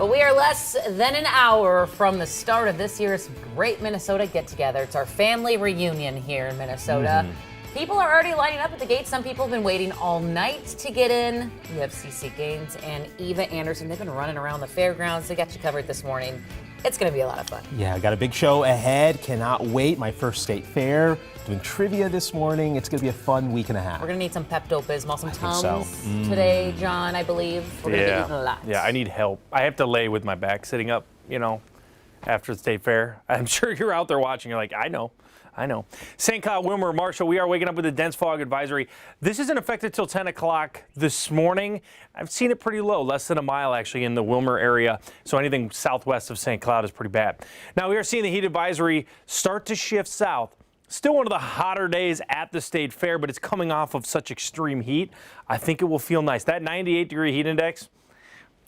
But we are less than an hour from the start of this year's Great Minnesota Get-Together. It's our family reunion here in Minnesota. People are already lining up at the gate. Some people have been waiting all night to get in. We have CC Gaines and Eva Anderson. They've been running around the fairgrounds. They got you covered this morning. It's going to be a lot of fun. Yeah, I got a big show ahead. Cannot wait. My first state fair. Doing trivia this morning. It's going to be a fun week and a half. We're going to need some Pepto-Bismol, some Tums today, John, I believe. We're going to be eating a lot. Yeah, I need help. I have to lay with my back sitting up, after the state fair. I'm sure you're out there watching. You're like, I know. St. Cloud, Wilmer, Marshall, we are waking up with a dense fog advisory. This isn't effective till 10 o'clock this morning. I've seen it pretty low, less than a mile actually in the Wilmer area. So anything southwest of St. Cloud is pretty bad. Now we are seeing the heat advisory start to shift south. Still one of the hotter days at the state fair, but it's coming off of such extreme heat. I think it will feel nice. That 98-degree heat index,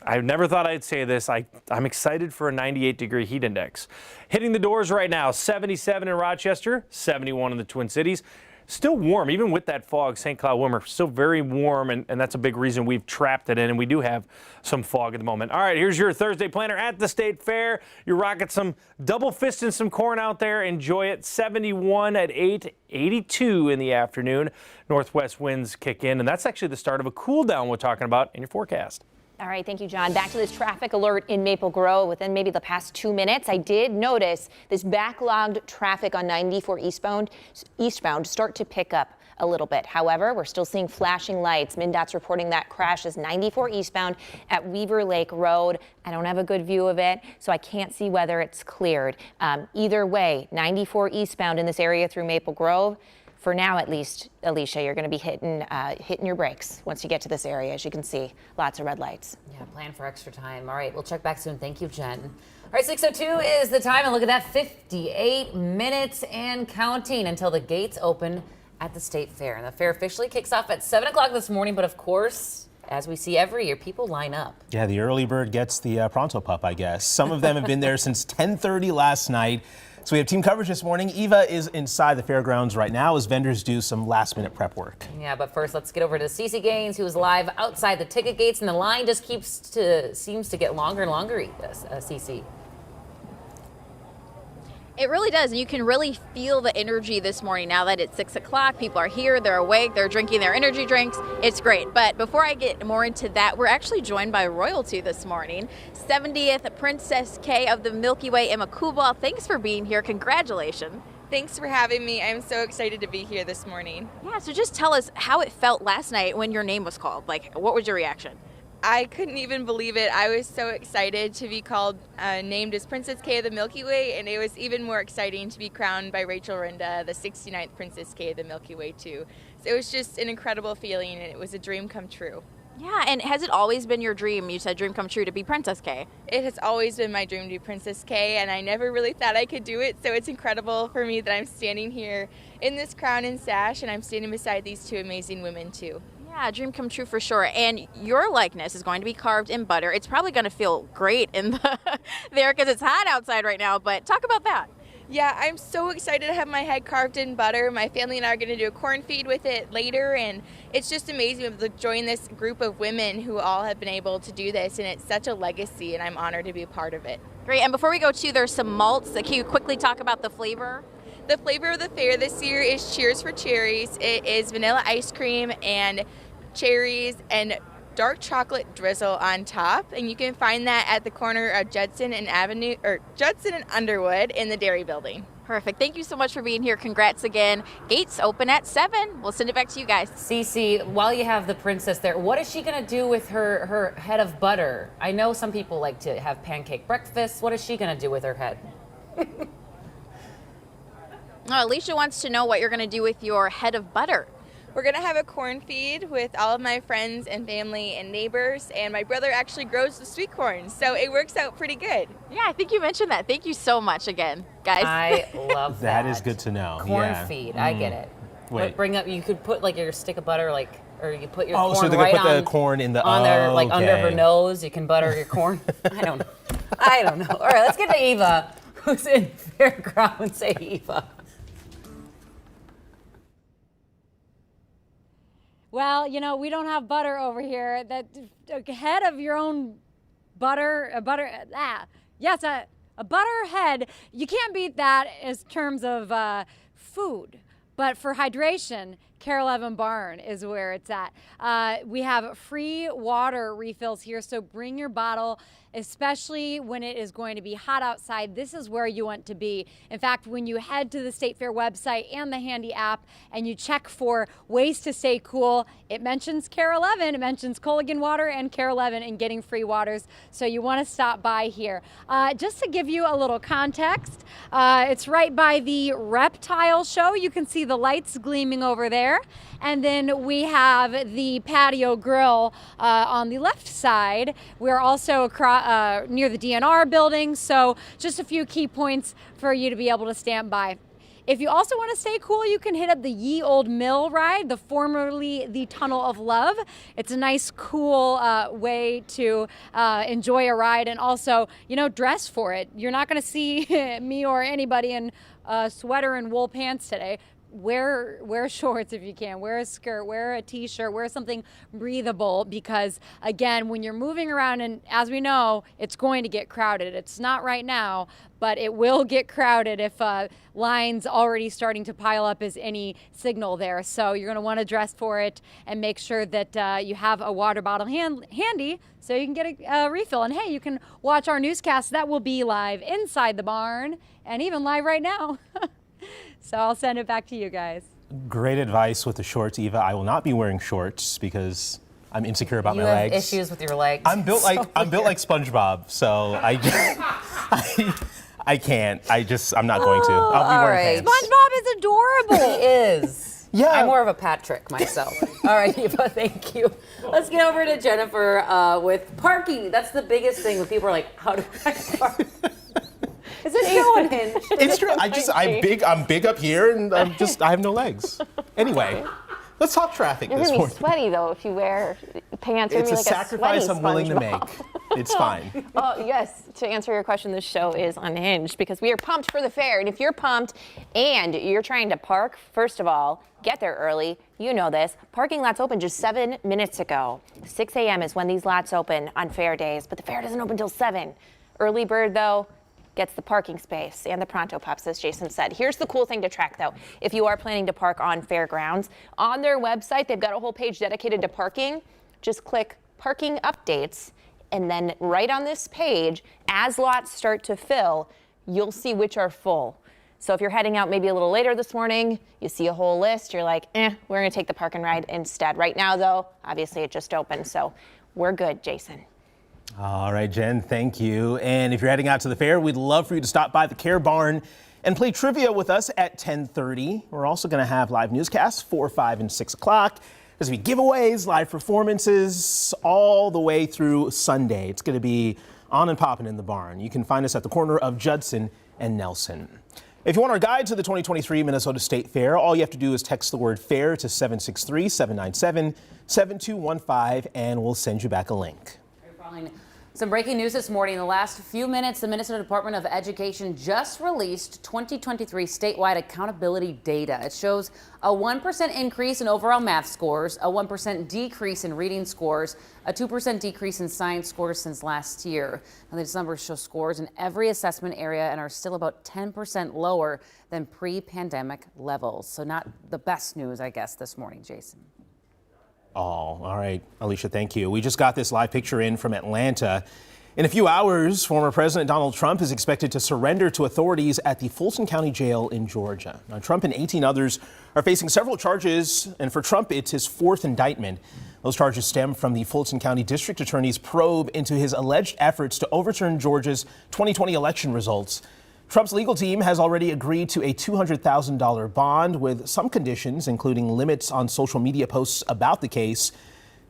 I never thought I'd say this. I'm excited for a 98-degree heat index. Hitting the doors right now, 77 in Rochester, 71 in the Twin Cities. Still warm, even with that fog. St. Cloud, Wilmer, still very warm, and that's a big reason we've trapped it in, and we do have some fog at the moment. All right, here's your Thursday planner at the State Fair. You're rocking some double fisting some corn out there. Enjoy it. 71 at 8, 82 in the afternoon. Northwest winds kick in, and that's actually the start of a cool down we're talking about in your forecast. All right, thank you, John. Back to this traffic alert in Maple Grove. Within maybe the past 2 minutes, I did notice this backlogged traffic on 94 eastbound start to pick up a little bit. However, we're still seeing flashing lights. MnDOT's reporting that crash is 94 eastbound at Weaver Lake Road. I don't have a good view of it, so I can't see whether it's cleared. Either way, 94 eastbound in this area through Maple Grove. For now, at least, Alicia, you're going to be hitting your brakes once you get to this area. As you can see, lots of red lights. Yeah, plan for extra time. All right, we'll check back soon. Thank you, Jen. All right, 6:02 is the time, and look at that, 58 minutes and counting until the gates open at the State Fair. And the fair officially kicks off at 7 o'clock this morning, but of course, as we see every year, people line up. Yeah, the early bird gets the pronto pup, I guess. Some of them have been there since 10:30 last night. So we have team coverage this morning. Eva is inside the fairgrounds right now as vendors do some last-minute prep work. Yeah, but first, let's get over to CC Gaines, who is live outside the ticket gates, and the line just seems to get longer and longer, CC. It really does, and you can really feel the energy this morning now that it's 6 o'clock. People are here, they're awake, they're drinking their energy drinks. It's great. But before I get more into that, we're actually joined by royalty this morning. 70th Princess K of the Milky Way, Emma Kubal. Thanks for being here. Congratulations. Thanks for having me. I'm so excited to be here this morning. Yeah, so just tell us how it felt last night when your name was called. Like, what was your reaction? I couldn't even believe it. I was so excited to be named as Princess K of the Milky Way, and it was even more exciting to be crowned by Rachel Rinda, the 69th Princess K of the Milky Way, too. So it was just an incredible feeling, and it was a dream come true. Yeah, and has it always been your dream? You said dream come true to be Princess K. It has always been my dream to be Princess K, and I never really thought I could do it, so it's incredible for me that I'm standing here in this crown and sash, and I'm standing beside these two amazing women, too. Yeah, dream come true for sure. And your likeness is going to be carved in butter. It's probably going to feel great in there because it's hot outside right now, but talk about that. Yeah, I'm so excited to have my head carved in butter. My family and I are going to do a corn feed with it later, and it's just amazing to join this group of women who all have been able to do this, and it's such a legacy, and I'm honored to be a part of it. Great, and before we go to, there's some malts. Can you quickly talk about the flavor? The flavor of the fair this year is Cheers for Cherries. It is vanilla ice cream and cherries and dark chocolate drizzle on top, and you can find that at the corner of Judson and Underwood in the Dairy Building. Perfect. Thank you so much for being here. Congrats again. Gates open at 7. We'll send it back to you guys. Cece, while you have the princess there, what is she going to do with her head of butter? I know some people like to have pancake breakfasts. What is she going to do with her head? Alicia wants to know what you're going to do with your head of butter. We're going to have a corn feed with all of my friends and family and neighbors, and my brother actually grows the sweet corn, so it works out pretty good. Yeah, I think you mentioned that. Thank you so much again, guys. I love that. That is good to know. Corn feed, I get it. Wait. Bring up, you could put like your stick of butter, like, or you put your corn corn so they're right gonna put on, the corn in the on there, like okay. under her nose. You can butter your corn. I don't know. All right, let's get to Eva, who's in Fairgrounds. Say, Eva. Well, you know, we don't have butter over here. That head of your own a butterhead. You can't beat that as terms of food. But for hydration, Care 11 Barn is where it's at. We have free water refills here, so bring your bottle, especially when it is going to be hot outside. This is where you want to be. In fact, when you head to the State Fair website and the Handy app and you check for ways to stay cool, it mentions Care 11, it mentions Culligan Water and Care 11 and getting free waters. So you want to stop by here. Just to give you a little context, it's right by the Reptile Show. You can see the lights gleaming over there. And then we have the patio grill on the left side. We're also near the DNR building, so just a few key points for you to be able to stand by. If you also want to stay cool, you can hit up the Ye Old Mill ride, formerly the Tunnel of Love. It's a nice, cool way to enjoy a ride and also, dress for it. You're not going to see me or anybody in a sweater and wool pants today. Wear shorts if you can, wear a skirt, wear a t-shirt, wear something breathable, because again, when you're moving around, and as we know, it's going to get crowded. It's not right now, but it will get crowded if lines already starting to pile up is any signal there. So you're going to want to dress for it and make sure that you have a water bottle handy so you can get a refill. And hey, you can watch our newscast that will be live inside the barn and even live right now. So I'll send it back to you guys. Great advice with the shorts, Eva. I will not be wearing shorts because I'm insecure about my legs. You have issues with your legs. I'm built like SpongeBob, so I can't. I'm not going to. I'll be wearing pants. SpongeBob is adorable. He is. Yeah. I'm more of a Patrick myself. All right, Eva, thank you. Let's get over to Jennifer with parking. That's the biggest thing when people are like, how do I park? Is it so unhinged? It's true. I'm big up here, and I have no legs. Anyway, let's talk traffic You're this gonna be morning. sweaty though if you wear pants. It's You're a gonna be like sacrifice sweaty I'm willing to make. SpongeBob. It's fine. Oh, yes. To answer your question, this show is unhinged because we are pumped for the fair. And if you're pumped and you're trying to park, first of all, get there early. You know this. Parking lots opened just 7 minutes ago. 6 a.m. is when these lots open on fair days, but the fair doesn't open till 7. Early bird, though, gets the parking space and the Pronto Pups, as Jason said. Here's the cool thing to track, though. If you are planning to park on fairgrounds, on their website, they've got a whole page dedicated to parking. Just click Parking Updates, and then right on this page, as lots start to fill, you'll see which are full. So if you're heading out maybe a little later this morning, you see a whole list, you're like, we're gonna take the park and ride instead. Right now, though, obviously it just opened, so we're good, Jason. All right, Jen, thank you. And if you're heading out to the fair, we'd love for you to stop by the Care Barn and play trivia with us at 10:30. We're also going to have live newscasts 4, 5, and 6 o'clock. There's going to be giveaways, live performances all the way through Sunday. It's going to be on and popping in the barn. You can find us at the corner of Judson and Nelson. If you want our guide to the 2023 Minnesota State Fair, all you have to do is text the word FAIR to 763-797-7215, and we'll send you back a link. Some breaking news this morning. In the last few minutes, the Minnesota Department of Education just released 2023 statewide accountability data. It shows a 1% increase in overall math scores, a 1% decrease in reading scores, a 2% decrease in science scores since last year. Now, these numbers show scores in every assessment area and are still about 10% lower than pre-pandemic levels. So not the best news, I guess, this morning, Jason. Oh, all right, Alicia, thank you. We just got this live picture in from Atlanta. In a few hours, former President Donald Trump is expected to surrender to authorities at the Fulton County Jail in Georgia. Now, Trump and 18 others are facing several charges, and for Trump, it's his 4th indictment. Those charges stem from the Fulton County District Attorney's probe into his alleged efforts to overturn Georgia's 2020 election results. Trump's legal team has already agreed to a $200,000 bond with some conditions, including limits on social media posts about the case.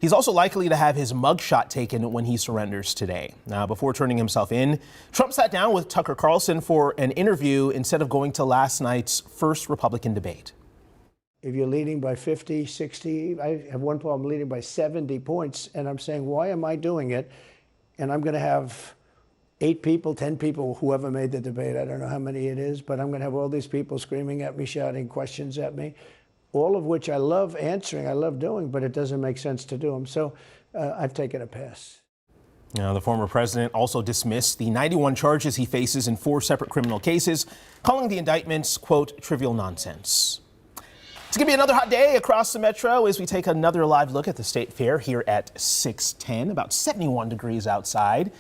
He's also likely to have his mugshot taken when he surrenders today. Now, before turning himself in, Trump sat down with Tucker Carlson for an interview instead of going to last night's first Republican debate. If you're leading by 50, 60, I have one problem leading by 70 points, and I'm saying, why am I doing it? And I'm going to have 8 people, 10 people, whoever made the debate, I don't know how many it is, but I'm going to have all these people screaming at me, shouting questions at me, all of which I love answering, I love doing, but it doesn't make sense to do them. So I've taken a pass. Now, the former president also dismissed the 91 charges he faces in 4 separate criminal cases, calling the indictments, quote, trivial nonsense. It's going to be another hot day across the metro as we take another live look at the State Fair here at 610, about 71 degrees outside.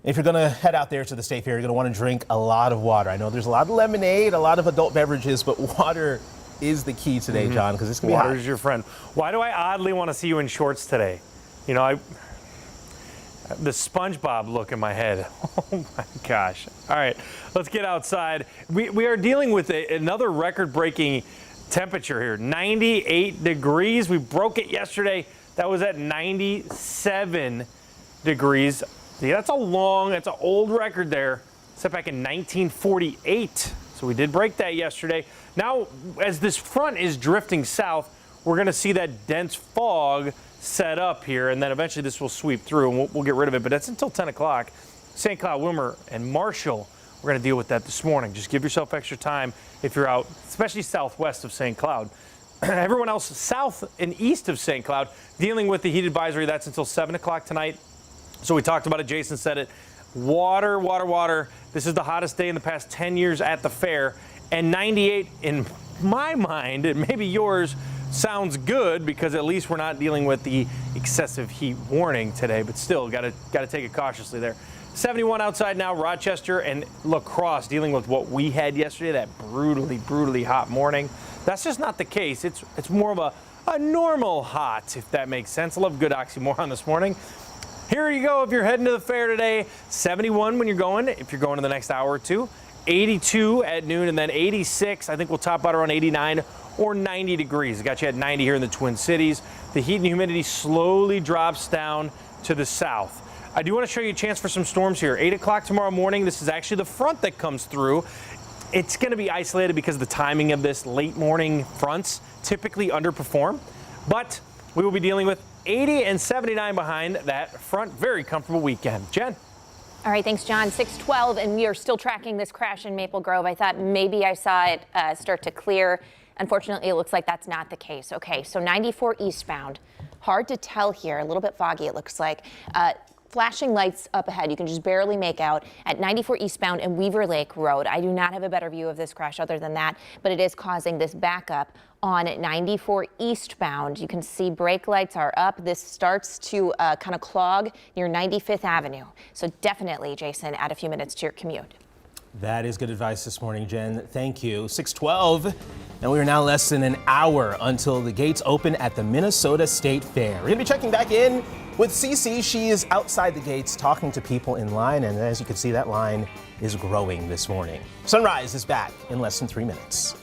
If you're going to head out there to the State Fair, you're going to want to drink a lot of water. I know there's a lot of lemonade, a lot of adult beverages, but water is the key today, John, because it's going to be hot. Water's your friend. Why do I oddly want to see you in shorts today? You know, the SpongeBob look in my head. Oh my gosh. All right, let's get outside. We are dealing with another record-breaking temperature here, 98 degrees. We broke it yesterday. That was at 97 degrees. See, that's an old record there, set back in 1948. So we did break that yesterday. Now, as this front is drifting south, we're going to see that dense fog set up here, and then eventually this will sweep through, and we'll get rid of it. But that's until 10 o'clock. St. Cloud, Willmar, and Marshall, we're going to deal with that this morning. Just give yourself extra time if you're out, especially southwest of St. Cloud. Everyone else south and east of St. Cloud dealing with the heat advisory. That's until 7 o'clock tonight. So we talked about it. Jason said it. Water, water, water. This is the hottest day in the past 10 years at the fair. And 98, in my mind, and maybe yours, sounds good because at least we're not dealing with the excessive heat warning today, but still got to take it cautiously there. 71 outside now, Rochester and La Crosse dealing with what we had yesterday, that brutally hot morning. That's just not the case. It's more of a normal hot, if that makes sense. I love good oxymoron this morning. Here you go if you're heading to the fair today. 71 when you're going, if you're going in the next hour or two. 82 at noon, and then 86. I think we'll top out around 89 or 90 degrees. Got you at 90 here in the Twin Cities. The heat and humidity slowly drops down to the south. I do want to show you a chance for some storms here. 8 o'clock tomorrow morning. This is actually the front that comes through. It's going to be isolated because the timing of this late morning fronts typically underperform. But we will be dealing with 80 and 79 behind that front. Very comfortable weekend. Jen. All right, thanks, John. 6:12, and we are still tracking this crash in Maple Grove. I thought maybe I saw it start to clear. Unfortunately, it looks like that's not the case. Okay, so 94 eastbound. Hard to tell here. A little bit foggy, it looks like. Flashing lights up ahead. You can just barely make out at 94 eastbound and Weaver Lake Road. I do not have a better view of this crash other than that, but it is causing this backup on 94 eastbound. You can see brake lights are up. This starts to kind of clog near 95th Avenue. So definitely, Jason, add a few minutes to your commute. That is good advice this morning, Jen. Thank you. 6:12, and we are now less than an hour until the gates open at the Minnesota State Fair. We're going to be checking back in with Cece. She is outside the gates talking to people in line, and as you can see, that line is growing this morning. Sunrise is back in less than 3 minutes.